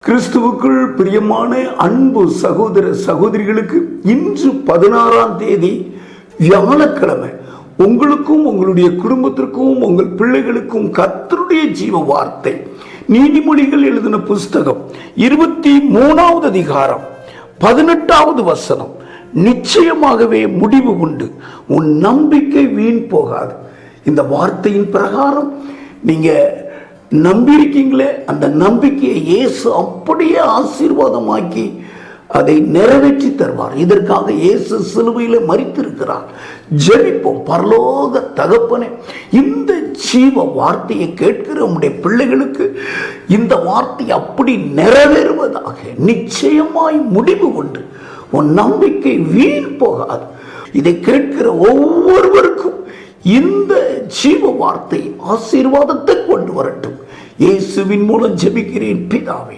கிறிஸ்துவுக்குள் பிரியமான அன்பு சகோதர சகோதரிகளுக்கு இன்று 16ஆம் தேதி வியாழக்கிழமை உங்களுக்கும் உங்களுடைய குடும்பத்திற்கும் உங்கள் பிள்ளைகளுக்கும் கர்த்தருடைய ஜீவ வார்த்தை நீதிமொழிகள் எழுதின புஸ்தகம் 23வது அதிகாரம் 18வது வசனம். நிச்சயமாகவே முடிவு உண்டு, உன் நம்பிக்கை வீண் போகாது. இந்த வார்த்தையின் பிரகாரம் நீங்க நம்பியிருக்கீங்களே, அந்த நம்பிக்கையை இயேசு அப்படியே ஆசீர்வாதமாக்கி அதை நிறைவேற்றி தருவார். இதற்காக இயேசு சிலுவையில் மரித்திருக்கிறார். ஜெபிப்போம். பரலோக தகப்பனே, இந்த ஜீவ வார்த்தையை கேட்கிற உம்முடைய பிள்ளைகளுக்கு இந்த வார்த்தை அப்படி நிறைவேறுவதாக. நிச்சயமாய் முடிவு உண்டு, உன் நம்பிக்கை வீண் போகாது. இதை கேட்கிற ஒவ்வொருவருக்கும் இந்த ஜீவ வார்த்தை ஆசீர்வாதத்தை கொண்டு வரட்டும். இயேசுவின் மூலம் ஜெபிக்கிறேன் பிதாவே.